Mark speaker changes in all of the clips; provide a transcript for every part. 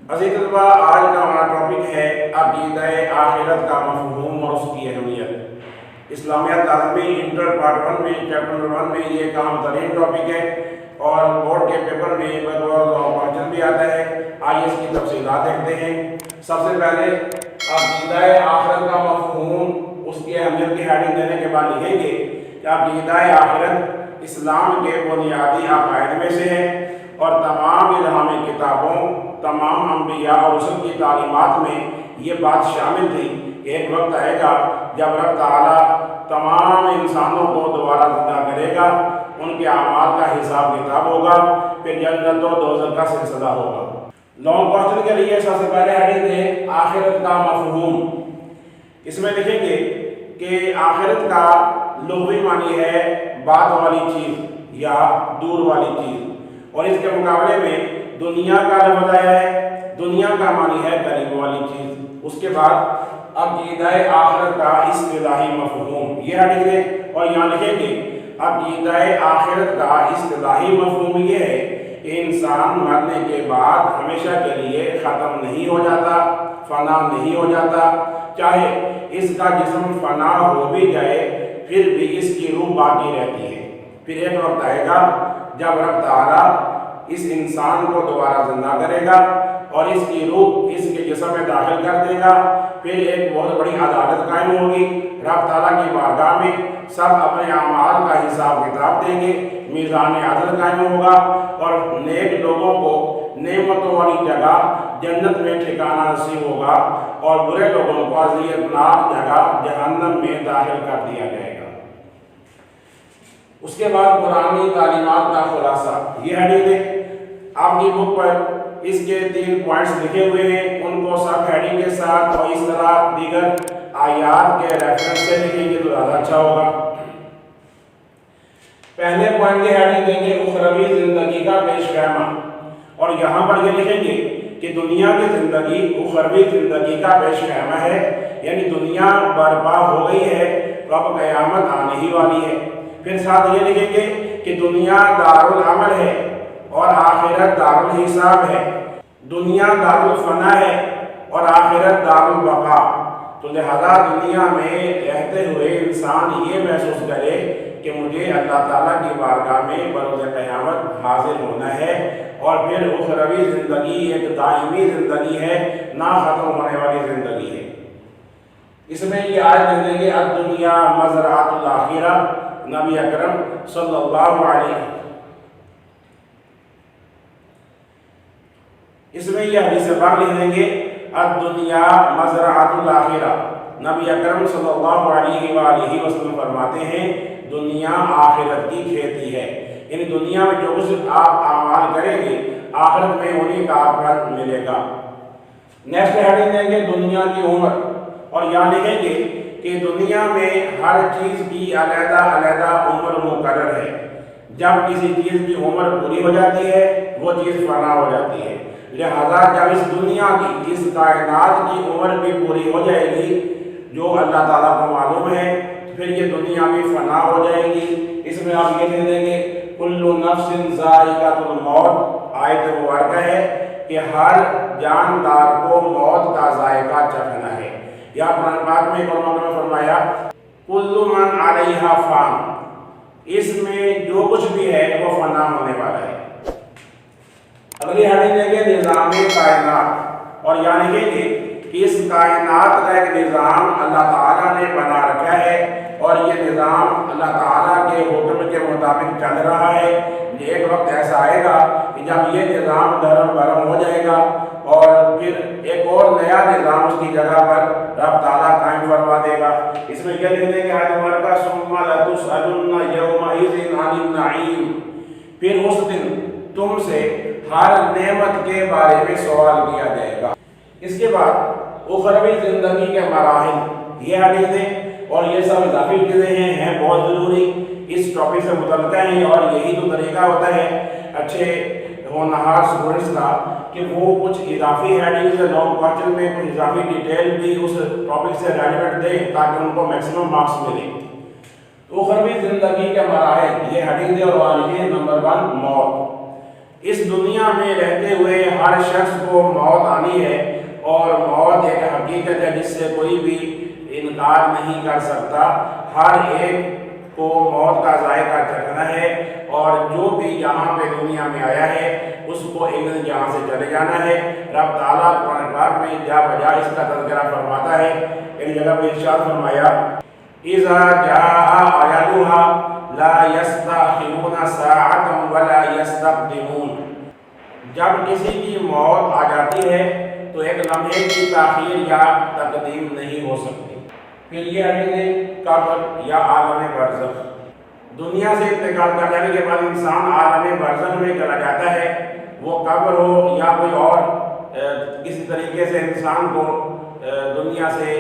Speaker 1: عزیز طلباء، آج کا ہمارا ٹاپک ہے عقیدہ آخرت کا مفہوم اور اس کی اہمیت۔ اسلامیات لازمی انٹر پارٹ 1 میں چیپٹر نمبر 1 میں یہ ایک اہم ترین ٹاپک ہے اور بورڈ کے پیپر میں بطور کوسچن بھی آتا ہے۔ آئیے اس کی تفصیلات دیکھتے ہیں۔ سب سے پہلے عقیدہ آخرت کا مفہوم، اس کی اہمیت کی ہیڈنگ دینے کے بعد لکھیں گے کہ عقیدہ آخرت اسلام کے بنیادی عقائد میں سے ہے اور تمام الہامی کتابوں، تمام انبیاء اور رسل کی تعلیمات میں یہ بات شامل تھی کہ ایک وقت آئے گا جب رب تعالیٰ تمام انسانوں کو دوبارہ زندہ کرے گا، ان کے اعمال کا حساب کتاب ہوگا، پھر جنت و دوزخ کا سلسلہ ہوگا۔ لانگ کوسچن کے لیے سب سے پہلے ہیڈنگ ہے آخرت کا مفہوم۔ اس میں لکھیں گے کہ آخرت کا لغوی معنی ہے بعد والی چیز یا دور والی چیز، اور اس کے مقابلے میں دنیا کا لفظ آیا ہے۔ دنیا کا معنی ہے قریب والی چیز۔ اس کے بعد عقیدہ آخرت کا اصطلاحی مفہوم، یہ ہیڈنگ ہے اور یہاں لکھیں گے عقیدہ آخرت کا اصطلاحی مفہوم یہ ہے کہ انسان مرنے کے بعد ہمیشہ کے لیے ختم نہیں ہو جاتا، فنا نہیں ہو جاتا، چاہے اس کا جسم فنا ہو بھی جائے پھر بھی اس کی روح باقی رہتی ہے۔ پھر ایک وقت آئے گا جب رب تعالیٰ اس انسان کو دوبارہ زندہ کرے گا اور اس کی روح اس کے جسم میں داخل کر دے گا۔ پھر ایک بہت بڑی عدالت قائم ہوگی، رب تعالیٰ کی بارگاہ میں سب اپنے اعمال کا حساب کتاب دیں گے، میزان عدل قائم ہوگا اور نیک لوگوں کو نعمتوں والی جگہ جنت میں ٹھکانہ نصیب ہوگا اور برے لوگوں کو اذیتناک جگہ جہنم میں داخل کر دیا جائے گا۔ اس کے بعد قرآنی تعلیمات کا خلاصہ، یہ ہیڈنگ ہے۔ آپ کی بک پر اس کے 3 پوائنٹس لکھے ہوئے ہیں، ان کو سب ہیڈنگ کے ساتھ اور اس طرح دیگر آیات کے ریفرنس سے لکھیں گے تو زیادہ اچھا ہوگا۔ پہلے پوائنٹ کی ہیڈنگ دیں گے اخروی زندگی کا پیش خیمہ، اور یہاں پر یہ لکھیں گے کہ دنیا کی زندگی اخروی زندگی کا پیش خیمہ ہے، یعنی دنیا برپا ہو گئی ہے تو اب قیامت آنے ہی والی ہے۔ پھر ساتھ یہ لکھیں گے کہ دنیا دارالعمل ہے اور آخرت دارالحساب ہے، دنیا دارالفنا ہے اور آخرت دارالبقا۔ تو لہذا دنیا میں رہتے ہوئے انسان یہ محسوس کرے کہ مجھے اللہ تعالیٰ کی بارگاہ میں بروز قیامت حاضر ہونا ہے، اور پھر اخروی زندگی ایک دائمی زندگی ہے، نہ ختم ہونے والی زندگی ہے۔ اس میں یہ آیت لکھ دیں گے الدنیا مزرعۃ الآخرہ، نبی اکرم صلی اللہ علیہ وسلم۔ اس میں یہ حدیث پاک لکھ دیں گے الدنیا مزرعۃ الآخرہ، نبی اکرم صلی اللہ علیہ وآلہ وسلم فرماتے ہیں دنیا آخرت کی کھیتی ہے، یعنی دنیا میں جو کچھ آپ اعمال کریں گے آخرت میں انہیں کا آپ کو ملے گا۔ نیکسٹ ہیڈنگ دیں گے دنیا کی عمر، اور یہاں لکھیں گے کہ دنیا میں ہر چیز کی علیحدہ علیحدہ عمر مقرر ہے۔ جب کسی چیز کی عمر پوری ہو جاتی ہے وہ چیز فنا ہو جاتی ہے، لہذا جب اس دنیا کی، اس کائنات کی عمر بھی پوری ہو جائے گی جو اللہ تعالیٰ کو معلوم ہے، پھر یہ دنیا بھی فنا ہو جائے گی۔ اس میں آپ یہ دے دیں گے کل نفس ذائقۃ الموت، آیت مبارکہ ہے کہ ہر جاندار کو موت کا ذائقہ چکھنا ہے۔ یا قرآن پاک میں علماء نے فرمایا کل من علیہا فان، اس میں جو کچھ بھی ہے وہ فنا ہونے والا ہے۔ اگلی ہیڈنگ دیں گے نظام کائنات، اور یہاں لکھیں گے کہ اس کائنات کا ایک نظام اللہ تعالیٰ نے بنا رکھا ہے اور یہ نظام اللہ تعالیٰ کے حکم کے مطابق چل رہا ہے۔ ایک وقت ایسا آئے گا کہ جب یہ نظام دھرم برہم ہو جائے گا اور پھر ایک اور نیا نظام اس کی جگہ پر رب تعالیٰ قائم فرما دے گا۔ اس میں یہ لکھ دیں گے آیت مبارکہ ثم لتسألن یومئذ عن النعیم، پھر اس دن تم سے ہر نعمت کے بارے میں سوال کیا جائے گا۔ اس کے بعد اخروی زندگی کے مراحل، یہ حدیث ہیں اور یہ سب اضافی چیزیں ہیں بہت ضروری، اس ٹاپک سے متعلقہ ہیں، اور یہی تو طریقہ ہوتا ہے اچھے ہونہار اسٹوڈنٹس کا کہ وہ کچھ اضافی ہیڈنگز لانگ کوسچن میں کچھ اضافی ڈیٹیل بھی اس ٹاپک سے ریلیونٹ دیں تاکہ ان کو میکسیمم مارکس ملیں۔ اخروی زندگی کے مراحل، یہ ہیڈنگ دے اور وہاں لکھیں نمبر 1 موت۔ اس دنیا میں رہتے ہوئے ہر شخص کو موت آنی ہے، اور موت ایک حقیقت ہے جس سے کوئی بھی انکار نہیں کر سکتا۔ ہر ایک کو موت کا ذائقہ چکھنا ہے، اور جو بھی یہاں پہ دنیا میں آیا ہے اس کو ایک دن یہاں سے چلے جانا ہے۔ رب تعالیٰ قرآن پاک میں جا بجا اس کا تذکرہ فرماتا ہے۔ ایک جگہ پہ ارشاد فرمایا، اذا جاء اجلها لا يستأخرون ساعة ولا يستقدمون۔ جب کسی کی موت آ جاتی ہے تو ایک لمحے کی تاخیر یا تقدیم نہیں ہو سکتی۔ پھر یہ حدیث قبر یا عالم برزخ، دنیا سے انتقال کر جانے کے بعد انسان عالم برزخ میں چلا جاتا ہے، وہ قبر ہو یا کوئی اور کسی طریقے سے انسان کو دنیا سے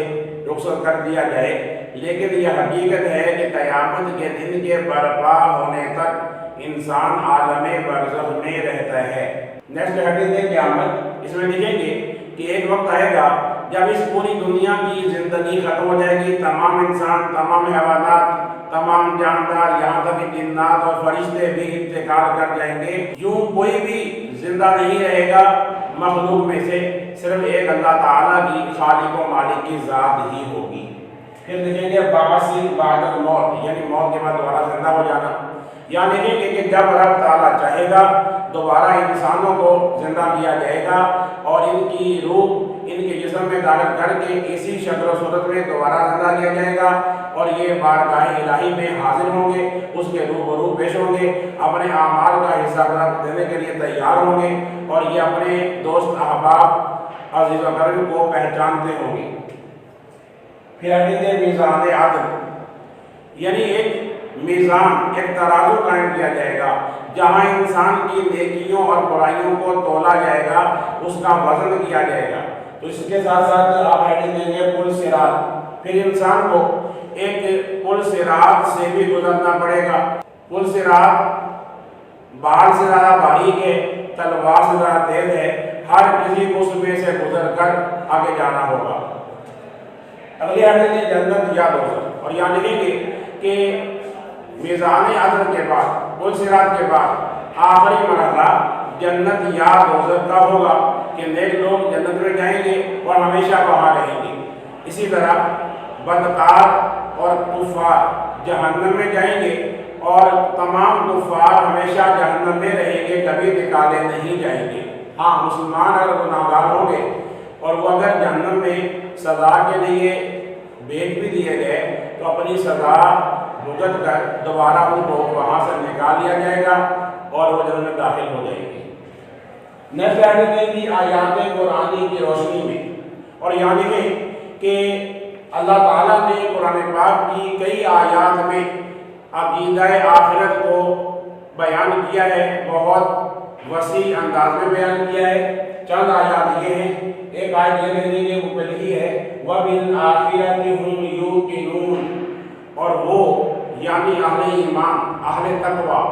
Speaker 1: رخصت کر دیا جائے، لیکن یہ حقیقت ہے کہ قیامت کے دن کے برپا ہونے تک انسان عالم برزخ میں رہتا ہے۔ نیکسٹ حدیث ہے قیامت، اس میں دیکھیں گے کہ ایک وقت آئے گا جب اس پوری دنیا کی زندگی ختم ہو جائے گی، تمام انسان، تمام حیوانات، تمام جاندار، یہاں تک کہ جنات اور فرشتے بھی انتقال کر جائیں گے، یوں کوئی بھی زندہ نہیں رہے گا مخلوق میں سے، صرف ایک اللہ تعالیٰ کی خالق و مالک کی ذات ہی ہوگی۔ پھر دیکھیں گے بعث بعد الموت، یعنی موت کے بعد دوبارہ زندہ ہو جانا، یعنی دیکھیں گے کہ جب رب تعالیٰ چاہے گا دوبارہ انسانوں کو زندہ کیا جائے گا، اور ان کی روح ان کے جسم میں داخل کر کے اسی شکل و صورت میں دوبارہ زندہ کیا جائے گا، اور یہ بارگاہ الہی میں حاضر ہوں گے، اس کے روبرو پیش ہوں گے، اپنے اعمال کا حساب دینے کے لیے تیار ہوں گے، اور یہ اپنے دوست احباب عزیز و اقارب کو پہچانتے ہوں گے۔ پھر حدیث میزان عدل، یعنی ایک میزان، ایک ترازو قائم کیا جائے گا جہاں انسان کی نیکیوں اور برائیوں کو تولا جائے گا، اس کا وزن کیا جائے گا۔ تو اس کے ساتھ ساتھ آپ حدیث دیں گے پل صراط، پھر انسان کو ایک پل صراط سے بھی گزرنا پڑے گا۔ پل صراط بال سے زیادہ باریک ہے، تلوار سے زیادہ تیز ہے، ہر کسی کو اس میں سے گزر کر آگے جانا ہوگا۔ اگلی حدیث ہے جنت یا دوزخ، اور یہاں لکھیں گے کہ میزان عدل کے بعد، پل صراط کے بعد آخری مرحلہ جنت یا دوزخ کا ہوگا کہ نیک لوگ جنت میں جائیں گے اور ہمیشہ وہاں رہیں گے، اسی طرح بدکار اور کفار جہنم میں جائیں گے، اور تمام کفار ہمیشہ جہنم میں رہیں گے، کبھی نکالے نہیں جائیں گے۔ ہاں، مسلمان اگر گناہگار ہوں گے اور وہ اگر جہنم میں سزا کے لیے بھیج بھی دیے گئے تو اپنی سزا بھگت کر دوبارہ ان کو وہاں سے نکال لیا جائے گا اور وہ جنت میں داخل ہو جائیں گے۔ نیکسٹ حدیث کی آیات قرآنی کی روشنی میں، اور یعنی ہے کہ اللہ تعالیٰ نے قرآن پاک کی کئی آیات میں عقیدہ آخرت کو بیان کیا ہے، بہت وسیع انداز میں بیان کیا ہے۔ چند آیات یہ ہیں، ایک آیت یہ کہنے کے وہ پہلی ہے وَبِالْآخِرَةِ هُمْ يُوقِنُونَ، اور وہ یعنی اہل ایمان، اہل تقویٰ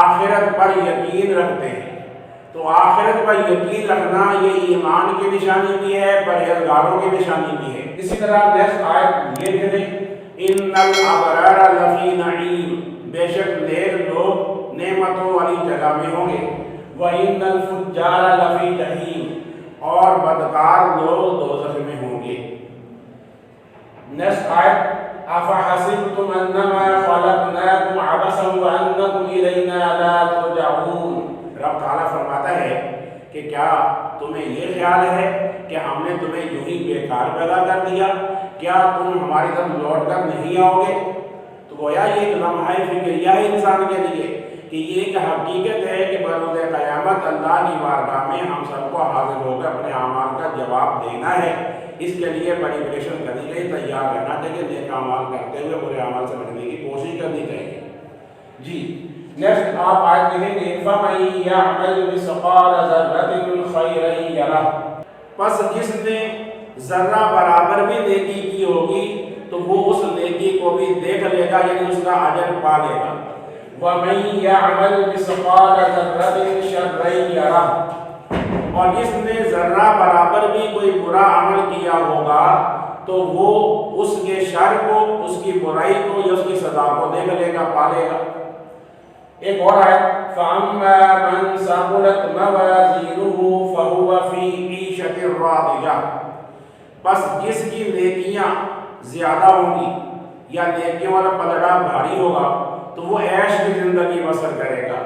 Speaker 1: آخرت پر یقین رکھتے ہیں۔ تو آخرت پر یقین رکھنا یہ ایمان کی نشانی بھی ہے، پرہیزگاروں کی نشانی بھی ہے۔ اسی طرح نیکسٹ آیت یہ کہتے ہیں اِنَّ الْأَبْرَارَ لَفِي نَعِيمٍ، بے شک نیک لوگ نعمتوں والی جگہ میں ہوں گے، وَإِنَّ الْفُجَّارَ لَفِي جَحِيمٍ، اور بدکار لوگ دوزخ میں ہوں گے۔ نیکسٹ آیت أَفَحَسِبْتُمْ أَنَّمَا خَلَقْنَاكُمْ عَبَثًا وَأَنَّكُمْ إِلَيْنَا لَا تُرْجَعُونَ، رب تعالیٰ فرماتا ہے کہ کیا تمہیں یہ خیال ہے کہ ہم نے تمہیں یوں ہی بیکار پیدا کر دیا، کیا تم ہماری طرف لوٹ کر نہیں آؤ گے؟ تو گویا یہ ایک لمحہ فکریہ ہے انسان کے لیے کہ یہ ایک حقیقت ہے کہ بروز قیامت اللہ کی بارگاہ میں ہم سب کو حاضر ہو کر اپنے اعمال کا جواب دینا ہے۔ اس کے لیے پریپریشن کرنی چاہیے، تیار رہنا چاہیے، نیک اعمال کرتے ہوئے برے اعمال سے بچنے کی کوشش کرنی چاہیے۔ جی نیکسٹ آپ آیت کہیں گے فَمَن يَعْمَلْ مِثْقَالَ ذَرَّةٍ خَيْرًا يَرَهُ، پس جس نے ذرہ برابر بھی نیکی کی ہوگی تو وہ اس نیکی کو بھی دیکھ لے گا، یعنی اس کا اجر پا لے گا۔ وَمَن يَعْمَلْ مِثْقَالَ ذَرَّةٍ شَرًّا يَرَهُ، اور جس نے ذرہ برابر بھی کوئی برا عمل کیا ہوگا تو وہ اس کے شر کو، اس کی برائی کو یا اس کی سزا کو دیکھ لے گا، پا لے گا۔ ایک اور ہے فَأَمَّا مَنْ ثَقُلَتْ مَوَازِينُهُ فَهُوَ فِي عِيشَةٍ رَاضِيَةٍ، بس جس کی نیکیاں زیادہ ہوں گی یا نیکیوں والا پلڑا بھاری ہوگا تو وہ عیش کی زندگی بسر کرے گا۔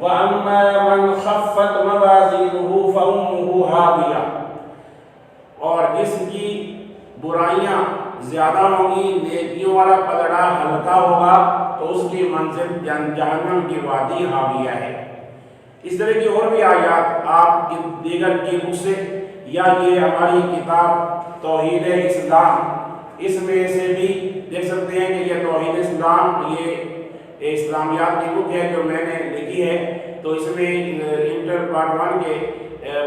Speaker 1: وَأَمَّا مَنْ خَفَّتْ مَوَازِينُهُ فَأُمُّهُ هَاوِيَةٌ، اور جس کی برائیاں زیادہ ہوں گی، نیکیوں والا پلڑا ہلکا ہوگا تو اس کی منزل جہنم کی وادی حاویہ ہے۔ اس طرح کی اور بھی آیات آپ دیگر کی بک سے یا یہ ہماری کتاب توحید اسلام، اس میں سے بھی دیکھ سکتے ہیں کہ یہ توحید اسلام یہ اسلامیات کی بک ہے جو میں نے لکھی ہے، تو اس میں انٹر پارٹ 1 کے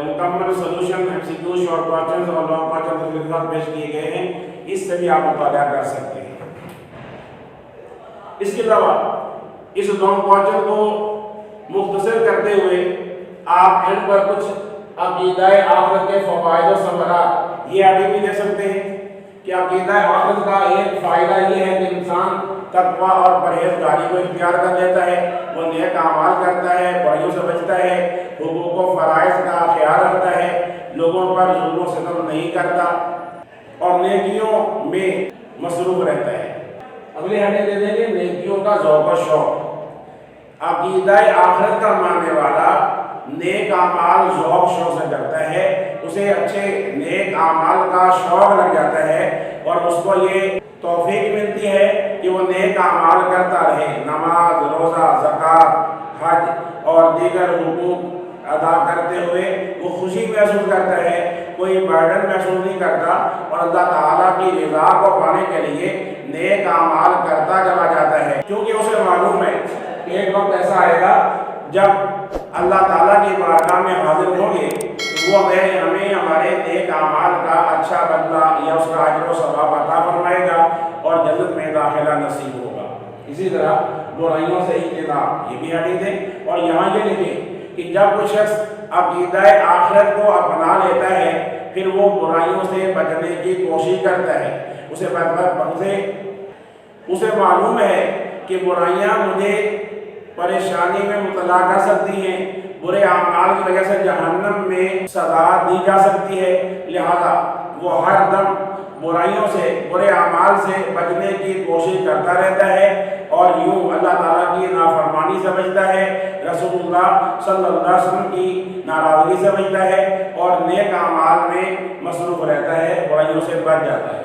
Speaker 1: مکمل سولوشن MCQ شارٹ کوسچنز اور لانگ کوسچنز کے ساتھ پیش کیے گئے ہیں، اس سے بھی آپ مطالعہ کر سکتے ہیں۔ اس کے علاوہ اس لانگ کوسچن کو مختصر کرتے ہوئے آپ ان پر کچھ عقیدہ آخرت کے فوائد و ثمرات یہ آگے بھی دے سکتے ہیں کہ عقیدہ آخرت کا ایک فائدہ یہ ہے کہ انسان تقویٰ اور پرہیزگاری کو اختیار کر لیتا ہے، وہ نیک اعمال کرتا ہے، برائیوں سے بچتا ہے، حقوق و فرائض کا خیال رکھتا ہے، لوگوں پر ظلم و ستم نہیں کرتا اور نیکیوں میں مصروف رہتا ہے۔ اگلی ہیڈنگ دے دیں گے نیکیوں کا ذوق و شوق۔ عقیدہ آخرت کا ماننے والا نیک اعمال ذوق شوق سے کرتا ہے، اسے اچھے نیک اعمال کا شوق لگ جاتا ہے اور اس کو یہ توفیق ملتی ہے کہ وہ نیک اعمال کرتا رہے، نماز، روزہ، زکوٰۃ، حج اور دیگر حقوق ادا کرتے ہوئے وہ خوشی محسوس کرتا ہے، کوئی برڈن محسوس نہیں کرتا اور اللہ تعالیٰ کی رضا کو پانے کے لیے نیک اعمال کرتا چلا جاتا ہے، کیونکہ اسے معلوم ہے کہ ایک وقت ایسا آئے گا جب اللہ تعالیٰ کی بارگاہ میں حاضر ہوں گے تو وہ ہمیں ہمارے نیک اعمال کا اچھا بدلہ یا اس کا اجر و ثواب عطا فرمائے گا اور جنت میں داخلہ نصیب ہوگا۔ اسی طرح برائیوں سے اجتناب، یہ بھی حدیث ہے، اور یہاں یہ لکھیں کہ جب کوئی شخص عقیدہ آخرت کو اپنا لیتا ہے پھر وہ برائیوں سے بچنے کی کوشش کرتا ہے، اسے معلوم ہے کہ برائیاں مجھے پریشانی میں مبتلا کر سکتی ہیں، برے اعمال کی وجہ سے جہنم میں سزا دی جا سکتی ہے، لہذا وہ ہر دم برائیوں سے، برے اعمال سے بچنے کی کوشش کرتا رہتا ہے اور یوں اللہ تعالیٰ کی نافرمانی سے بچتا ہے، رسول اللہ صلی اللہ علیہ وسلم کی ناراضگی سے بچتا ہے اور نیک اعمال میں مصروف رہتا ہے، برائیوں سے بچ جاتا ہے۔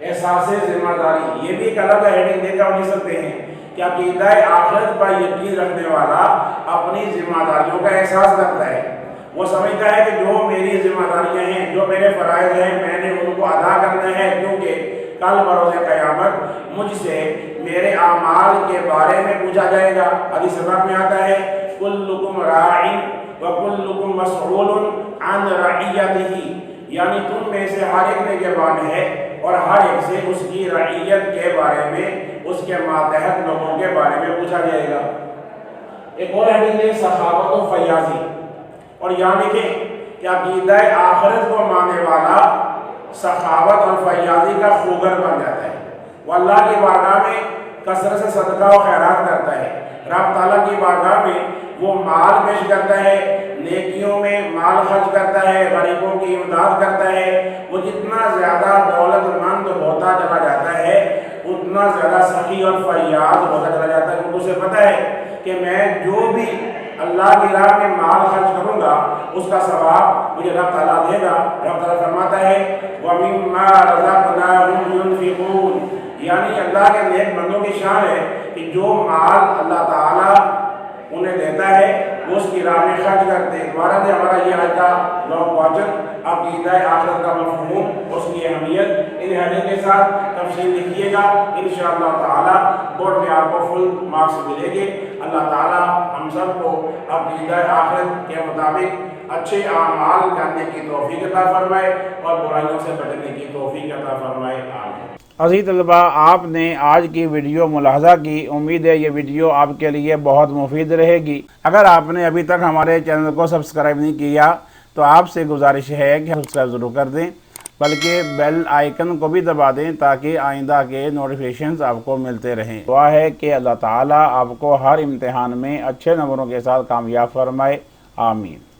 Speaker 1: احساس ذمہ داری، یہ بھی ایک الگ ہیڈنگ دے کر لکھ سکتے ہیں کہ عقیدہ آخرت پر یقین رکھنے والا اپنی ذمہ داریوں کا احساس رکھتا ہے، وہ سمجھتا ہے کہ جو میری ذمہ داریاں ہیں، جو میرے فرائض ہیں، میں نے ان کو ادا کرنا ہے، کیونکہ کل بروز قیامت مجھ سے میرے اعمال کے بارے میں پوچھا جائے گا۔ حدیث پاک میں آتا ہے کلکم راع وکلکم مسئول عن رعیتہ، یعنی تم میں سے ہر ایک نگہبان ہے اور ہر ایک سے اس کی رعیت کے بارے میں، اس کے ماتحت لوگوں کے بارے میں پوچھا جائے گا۔ ایک اور حدیث ہے سخاوت و فیاضی، اور یہاں لکھیں کہ عقیدہ آخرت کو ماننے والا سخاوت اور فیاضی کا خوگر بن جاتا ہے، وہ اللہ کی بارگاہ میں کثرت سے صدقہ و خیرات کرتا ہے، رب تعالیٰ کی بارگاہ میں وہ مال پیش کرتا ہے، نیکیوں میں مال خرچ کرتا ہے، غریبوں کی امداد کرتا ہے، وہ جتنا زیادہ دولت مند ہوتا چلا جاتا ہے اتنا زیادہ سخی اور فیاض ہوتا چلا جاتا ہے، کیونکہ اسے پتہ ہے کہ میں جو بھی اللہ کی راہ میں مال خرچ کروں گا اس کا ثواب مجھے رب تعالیٰ دے گا۔ رب تعالیٰ فرماتا ہے وَمِمَّا رَزَقْنَاهُمْ يُنْفِقُونَ، یعنی اللہ کے نیک بندوں کی شان ہے کہ جو مال اللہ تعالیٰ انہیں دیتا ہے وہ اس کی راہ میں خرچ کرتے ہیں۔ دوبارہ سے ہمارا یہ آج کا لانگ کوسچن عقیدہ آخرت کا مفہوم، اس کی اہمیت، ان ہیڈنگ کے ساتھ تفصیل لکھیے گا، انشاءاللہ تعالیٰ بورڈ میں آپ کو فل مارکس ملیں گے۔ اللہ تعالیٰ ہم سب کو عقیدہ آخرت کے مطابق اچھے اعمال کرنے کی توفیق عطا فرمائے اور برائیوں سے بچنے کی توفیق عطا فرمائے، آمین۔
Speaker 2: عزیز طلباء، آپ نے آج کی ویڈیو ملاحظہ کی، امید ہے یہ ویڈیو آپ کے لیے بہت مفید رہے گی۔ اگر آپ نے ابھی تک ہمارے چینل کو سبسکرائب نہیں کیا تو آپ سے گزارش ہے کہ سبسکرائب ضرور کر دیں بلکہ بیل آئیکن کو بھی دبا دیں تاکہ آئندہ کے نوٹیفیکیشنز آپ کو ملتے رہیں۔ دعا ہے کہ اللہ تعالیٰ آپ کو ہر امتحان میں اچھے نمبروں کے ساتھ کامیاب فرمائے، آمین۔